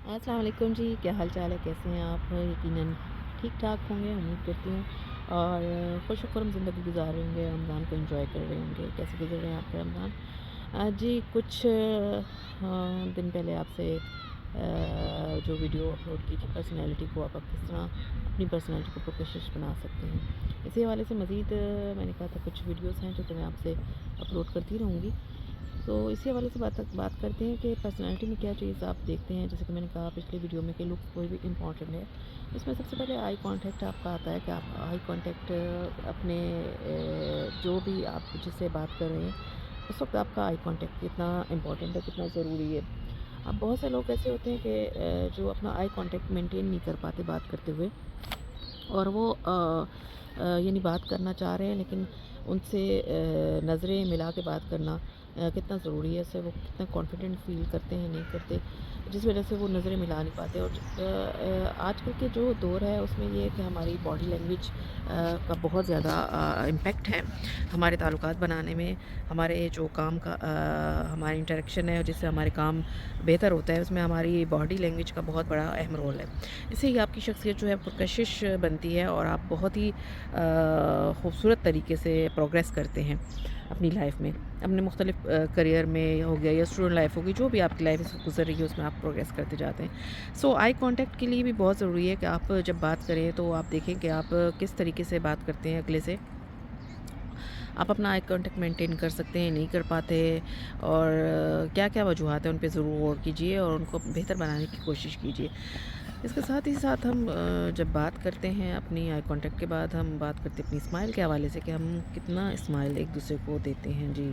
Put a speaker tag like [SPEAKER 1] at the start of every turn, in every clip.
[SPEAKER 1] अस्सलाम वालेकुम जी, क्या हाल चाल है? कैसे हैं आप? यकीनन ठीक-ठाक होंगे, उम्मीद करती हूँ। और खुश-खुर्म ज़िंदगी गुज़ार रहे होंगे, रमज़ान को एंजॉय कर रहे होंगे। कैसे गुज़र रहे हैं आपके रमज़ान? जी, कुछ दिन पहले आपसे जो वीडियो अपलोड की थी पर्सनैलिटी को आप किस तरह अपनी पर्सनैलिटी को प्रोफेशनल बना सकते हैं। इसी हवाले से मज़ीद मैंने कहा था कुछ वीडियोज़ हैं जो कि मैं आपसे अपलोड करती रहूँगी। तो इसी हवाले से बात करते हैं कि पर्सनैलिटी में क्या चीज़ आप देखते हैं। जैसे कि मैंने कहा पिछले वीडियो में कि लुक्स कोई भी इम्पॉर्टेंट है। इसमें सबसे पहले आई कांटेक्ट आपका आता है कि आप आई कांटेक्ट अपने जो भी आप जिससे बात कर रहे हैं उस वक्त आपका आई कांटेक्ट कितना इम्पॉर्टेंट है, कितना ज़रूरी है। अब बहुत से लोग ऐसे होते हैं कि जो अपना आई कांटेक्ट मेंटेन नहीं कर पाते बात करते हुए, और वो यानी बात करना चाह रहे हैं लेकिन उनसे नज़रें मिला के बात करना कितना ज़रूरी है, उससे वो कितना कॉन्फिडेंट फ़ील करते हैं, नहीं करते, जिस वजह से वो नज़रें मिला नहीं पाते। और आजकल के जो दौर है उसमें ये है कि हमारी बॉडी लैंग्वेज का बहुत ज़्यादा इम्पेक्ट है हमारे ताल्लुकात बनाने में, हमारे जो काम का हमारी इंटरेक्शन है जिससे हमारे काम बेहतर होता है, उसमें हमारी बॉडी लैंग्वेज का बहुत बड़ा अहम रोल है। इससे ही आपकी शख्सियत जो है पुरकशिश बनती है और आप बहुत ही खूबसूरत तरीके से प्रोग्रेस करते हैं अपनी लाइफ में, अपने मुख्तलिफ करियर में हो गया या स्टूडेंट लाइफ होगी, जो भी आपकी लाइफ गुजर रही है उसमें आप प्रोग्रेस करते जाते हैं। सो आई कांटेक्ट के लिए भी बहुत ज़रूरी है कि आप जब बात करें तो आप देखें कि आप किस तरीके से बात करते हैं अगले से। आप अपना आई कांटेक्ट मेंटेन कर सकते हैं, नहीं कर पाते, और क्या-क्या वजूहात हैं उन पे ज़रूर गौर कीजिए और उनको बेहतर बनाने की कोशिश कीजिए। इसके साथ ही साथ हम जब बात करते हैं अपनी आई कांटेक्ट के बाद हम बात करते हैं अपनी स्माइल के हवाले से कि हम कितना स्माइल एक दूसरे को देते हैं जी।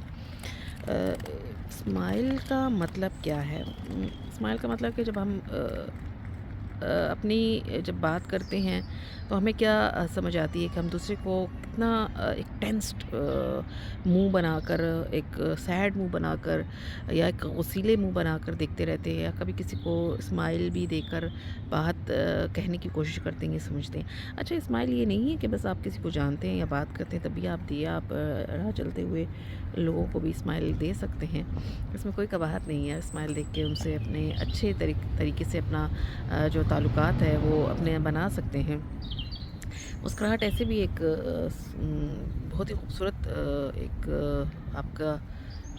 [SPEAKER 1] स्माइल का मतलब क्या है? स्माइल का मतलब कि जब हम अपनी जब बात करते हैं तो हमें क्या समझ आती है कि हम दूसरे को कितना एक टेंस्ड मुंह बनाकर, एक सैड मुंह बनाकर या एक वसीले मुंह बनाकर देखते रहते हैं, या कभी किसी को स्माइल भी देकर बात कहने की कोशिश करते हैं, ये समझते हैं। अच्छा, स्माइल ये नहीं है कि बस आप किसी को जानते हैं या बात करते हैं तभी आप दिए, आप राह चलते हुए लोगों को भी स्माइल दे सकते हैं। इसमें कोई कबाहत नहीं है, स्माइल देख के उनसे अपने अच्छे तरीके से अपना जो ताल्लुकात है वो अपने बना सकते हैं। मुस्कुराहट ऐसे भी एक बहुत ही खूबसूरत एक आपका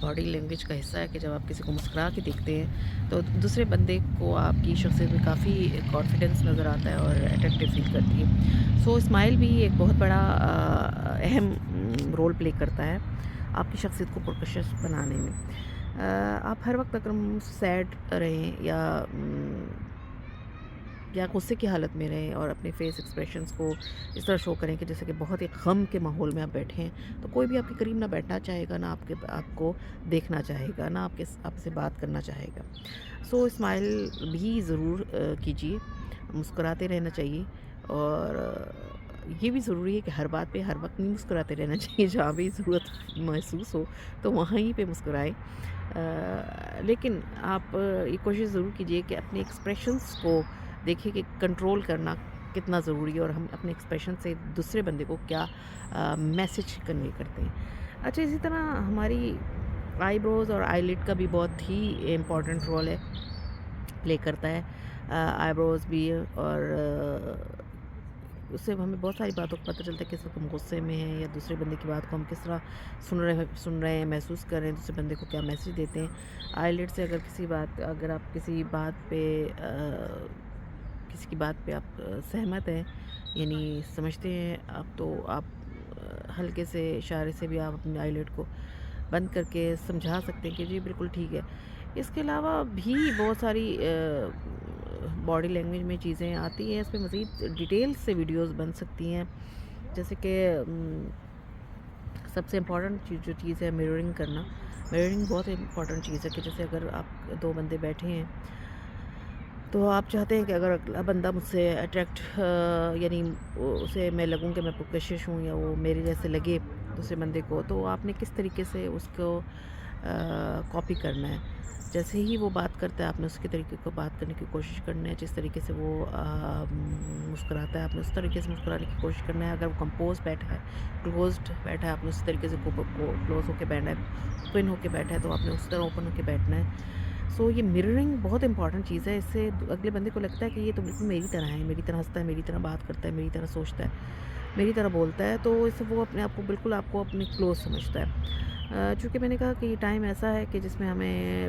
[SPEAKER 1] बॉडी लैंग्वेज का हिस्सा है कि जब आप किसी को मुस्कुरा के देखते हैं तो दूसरे बंदे को आपकी शख्सियत में काफ़ी कॉन्फिडेंस नज़र आता है और अट्रैक्टिव फील करती है। सो स्माइल भी एक बहुत बड़ा अहम रोल प्ले करता है आपकी शख्सियत को पुरकशिश बनाने में। आप हर वक्त अगर सैड रहें या गुस्से की हालत में रहें और अपने फेस एक्सप्रेशंस को इस तरह शो करें कि जैसे कि बहुत ही गम के माहौल में आप बैठे हैं, तो कोई भी आपके करीब ना बैठना चाहेगा, ना आपको देखना चाहेगा, ना आपसे बात करना चाहेगा। सो स्माइल भी ज़रूर कीजिए, मुस्कुराते रहना चाहिए। और ये भी ज़रूरी है कि हर बात पे हर वक्त नहीं मुस्कुराते रहना चाहिए, जहाँ भी ज़रूरत महसूस हो तो वहीं पे मुस्कुराएं। लेकिन आप ये कोशिश ज़रूर कीजिए कि अपने एक्सप्रेशंस को देखिए कि कंट्रोल करना कितना ज़रूरी है और हम अपने एक्सप्रेशन से दूसरे बंदे को क्या मैसेज कन्वे करते हैं। अच्छा, इसी तरह हमारी आईब्रोज़ और आईलिड का भी बहुत ही इम्पोर्टेंट रोल है, प्ले करता है। आईब्रोज़ भी, और उससे हमें बहुत सारी बातों का पता चलता है, किस वक्त हम गुस्से में हैं या दूसरे बंदे की बात को हम किस तरह सुन रहे हैं, महसूस कर रहे हैं, दूसरे बंदे को क्या मैसेज देते हैं। आईलिड से अगर आप किसी बात पे किसी की बात पे आप सहमत हैं, यानी समझते हैं आप, तो आप हल्के से इशारे से भी आप अपनी आईलिड को बंद करके समझा सकते हैं कि जी बिल्कुल ठीक है। इसके अलावा भी बहुत सारी बॉडी लैंग्वेज में चीज़ें आती हैं, इस पे मज़ीद डिटेल से वीडियोस बन सकती हैं। जैसे कि सबसे इम्पॉर्टेंट जो चीज़ है मिररिंग करना। मिररिंग बहुत इम्पॉर्टेंट चीज़ है कि जैसे अगर आप दो बंदे बैठे हैं तो आप चाहते हैं कि अगर अगला बंदा मुझसे अट्रैक्ट यानी उसे मैं लगूं कि मैं पुरकशिश हूँ या वो मेरे जैसे लगे दूसरे बंदे को, तो आपने किस तरीके से उसको कॉपी करना है। जैसे ही वो बात करता है आपने उसके तरीके को बात करने की कोशिश करना है, जिस तरीके से वो मुस्कुराता है आपने उस तरीके से मुस्कुराने की कोशिश करना है। अगर वो कंपोज बैठा है, क्लोज्ड बैठा है, आपने उसी तरीके से क्लोज होकर बैठना है। ओपन होकर बैठा है तो आपने उस तरह ओपन होकर बैठना है। سو یہ مررنگ بہت امپورٹنٹ چیز ہے. اس سے اگلے بندے کو لگتا ہے کہ یہ تو بالکل میری طرح ہے, میری طرح ہنستا ہے, میری طرح بات کرتا ہے, میری طرح سوچتا ہے, میری طرح بولتا ہے, تو اس سے وہ اپنے آپ کو بالکل آپ کو اپنے کلوز سمجھتا ہے. چونکہ میں نے کہا کہ یہ ٹائم ایسا ہے کہ جس میں ہمیں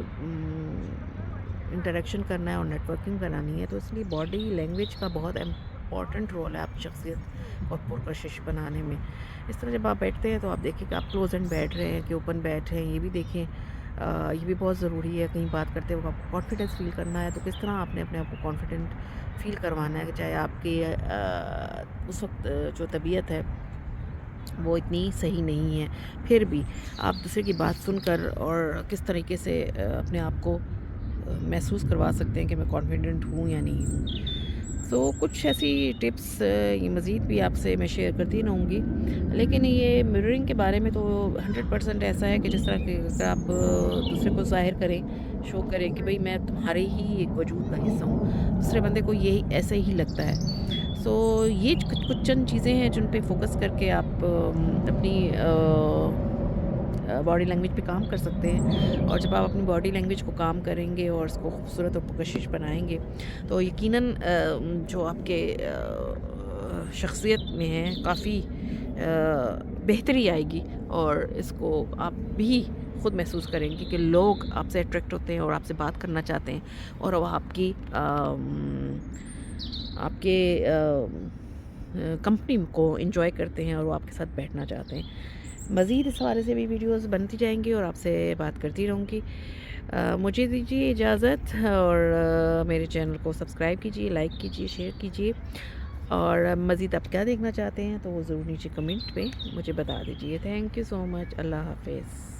[SPEAKER 1] انٹریکشن کرنا ہے اور نیٹ ورکنگ کرانی ہے, تو اس لیے باڈی لینگویج کا بہت امپورٹنٹ رول ہے آپ کی شخصیت کو پرکشش بنانے میں. اس طرح جب آپ بیٹھتے ہیں تو آپ دیکھیں کہ آپ کلوز اینڈ بیٹھ رہے ہیں کہ اوپن بیٹھ رہے ہیں, یہ بھی دیکھیں. یہ بھی بہت ضروری ہے. کہیں بات کرتے وقت آپ کو کانفیڈنس فیل کرنا ہے, تو کس طرح آپ نے اپنے آپ کو کانفیڈنٹ فیل کروانا ہے, کہ چاہے آپ کی اس وقت جو طبیعت ہے وہ اتنی صحیح نہیں ہے, پھر بھی آپ دوسرے کی بات سن کر اور کس طریقے سے اپنے آپ کو محسوس کروا سکتے ہیں کہ میں کانفیڈنٹ ہوں یا نہیں ہوں. سو کچھ ایسی ٹپس یہ مزید بھی آپ سے میں شیئر کرتی رہوں گی. لیکن یہ مررنگ کے بارے میں تو 100% ایسا ہے کہ جس طرح کہ اگر آپ دوسرے کو ظاہر کریں, شو کریں کہ بھئی میں تمہارے ہی ایک وجود کا حصہ ہوں, دوسرے بندے کو یہی ایسے ہی لگتا ہے. سو یہ کچھ چند چیزیں ہیں جن پہ فوکس کر کے آپ اپنی باڈی لینگویج پہ کام کر سکتے ہیں. اور جب آپ اپنی باڈی لینگویج کو کام کریں گے اور اس کو خوبصورت اور پرکشش بنائیں گے, تو یقیناً جو آپ کے شخصیت میں ہے کافی بہتری آئے گی, اور اس کو آپ بھی خود محسوس کریں گے کہ لوگ آپ سے اٹریکٹ ہوتے ہیں اور آپ سے بات کرنا چاہتے ہیں, اور وہ آپ کی آپ کے کمپنی کو انجوائے کرتے ہیں اور وہ آپ کے ساتھ بیٹھنا چاہتے ہیں. مزید اس حوالے سے بھی ویڈیوز بنتی جائیں گی اور آپ سے بات کرتی رہوں گی. مجھے دیجیے اجازت, اور میرے چینل کو سبسکرائب کیجیے, لائک کیجیے, شیئر کیجیے, اور مزید آپ کیا دیکھنا چاہتے ہیں تو وہ ضرور نیچے کمنٹ پہ مجھے بتا دیجیے. تھینک یو سو مچ. اللہ حافظ.